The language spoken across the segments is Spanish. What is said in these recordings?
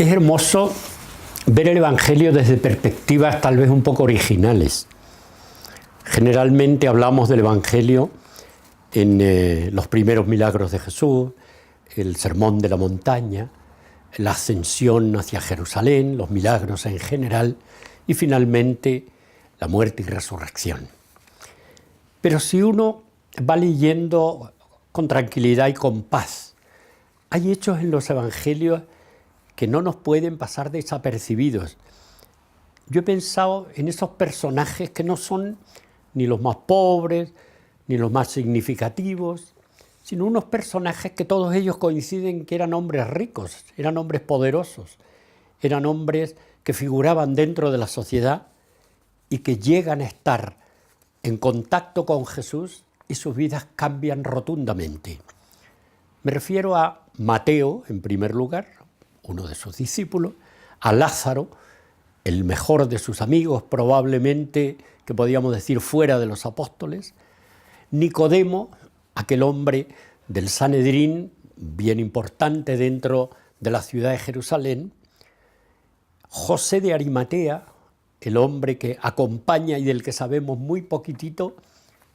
Es hermoso ver el Evangelio desde perspectivas tal vez un poco originales. Generalmente hablamos del Evangelio en los primeros milagros de Jesús, el Sermón de la Montaña, la ascensión hacia Jerusalén, los milagros en general y finalmente la muerte y resurrección. Pero si uno va leyendo con tranquilidad y con paz, hay hechos en los Evangelios que no nos pueden pasar desapercibidos. Yo he pensado en esos personajes que no son ni los más pobres, ni los más significativos, sino unos personajes que todos ellos coinciden que eran hombres ricos, eran hombres poderosos, eran hombres que figuraban dentro de la sociedad y que llegan a estar en contacto con Jesús y sus vidas cambian rotundamente. Me refiero a Mateo, en primer lugar, uno de sus discípulos, a Lázaro, el mejor de sus amigos, probablemente, que podríamos decir, fuera de los apóstoles, Nicodemo, aquel hombre del Sanedrín, bien importante dentro de la ciudad de Jerusalén, José de Arimatea, el hombre que acompaña y del que sabemos muy poquitito,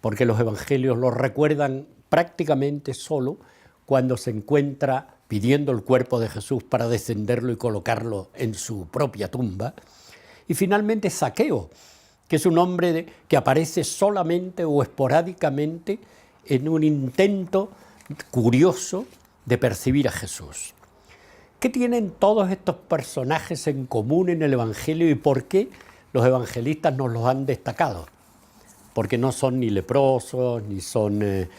porque los evangelios lo recuerdan prácticamente solo cuando se encuentra pidiendo el cuerpo de Jesús para descenderlo y colocarlo en su propia tumba. Y finalmente Zaqueo, que es un hombre que aparece solamente o esporádicamente en un intento curioso de percibir a Jesús. ¿Qué tienen todos estos personajes en común en el Evangelio y por qué los evangelistas nos los han destacado? Porque no son ni leprosos, ni son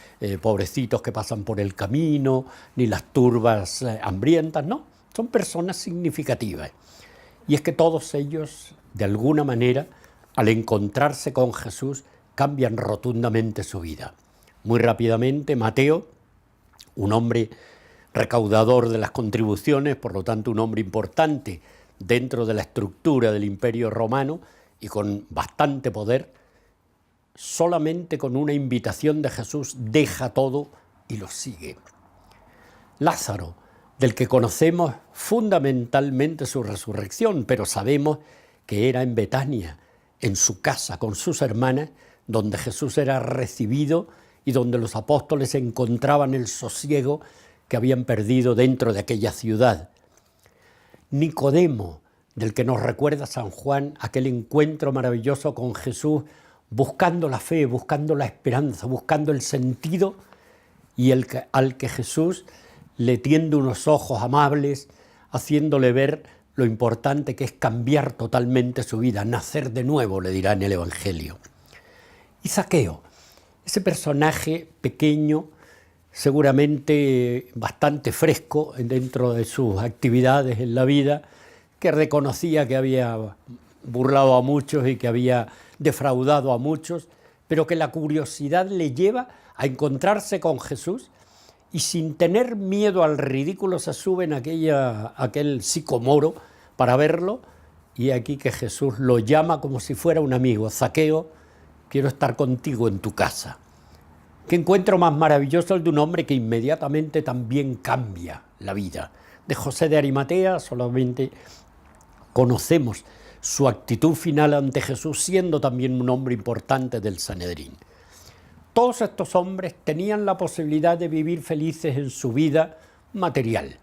pobrecitos que pasan por el camino, ni las turbas hambrientas, no, son personas significativas. Y es que todos ellos, de alguna manera, al encontrarse con Jesús, cambian rotundamente su vida. Muy rápidamente, Mateo, un hombre recaudador de las contribuciones, por lo tanto un hombre importante dentro de la estructura del Imperio Romano y con bastante poder, solamente con una invitación de Jesús deja todo y lo sigue. Lázaro, del que conocemos fundamentalmente su resurrección, pero sabemos que era en Betania, en su casa con sus hermanas, donde Jesús era recibido y donde los apóstoles encontraban el sosiego que habían perdido dentro de aquella ciudad. Nicodemo, del que nos recuerda San Juan, aquel encuentro maravilloso con Jesús, buscando la fe, buscando la esperanza, buscando el sentido, y al que Jesús le tiende unos ojos amables, haciéndole ver lo importante que es cambiar totalmente su vida, nacer de nuevo, le dirá en el Evangelio. Y Zaqueo, ese personaje pequeño, seguramente bastante fresco dentro de sus actividades en la vida, que reconocía que había burlado a muchos y que había defraudado a muchos, pero que la curiosidad le lleva a encontrarse con Jesús y sin tener miedo al ridículo se sube en aquel sicomoro para verlo, y aquí que Jesús lo llama como si fuera un amigo. Zaqueo, quiero estar contigo en tu casa. Qué encuentro más maravilloso el de un hombre que inmediatamente también cambia la vida. De José de Arimatea solamente conocemos su actitud final ante Jesús, siendo también un hombre importante del Sanedrín. Todos estos hombres tenían la posibilidad de vivir felices en su vida material.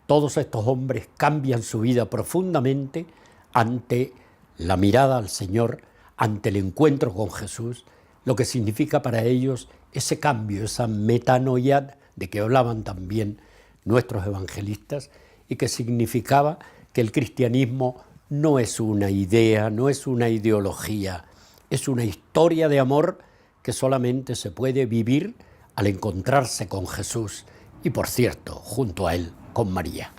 Todos estos hombres cambian su vida profundamente ante la mirada al Señor, ante el encuentro con Jesús, lo que significa para ellos ese cambio, esa metanoia de que hablaban también nuestros evangelistas y que significaba que el cristianismo no es una idea, no es una ideología, es una historia de amor que solamente se puede vivir al encontrarse con Jesús y, por cierto, junto a Él, con María.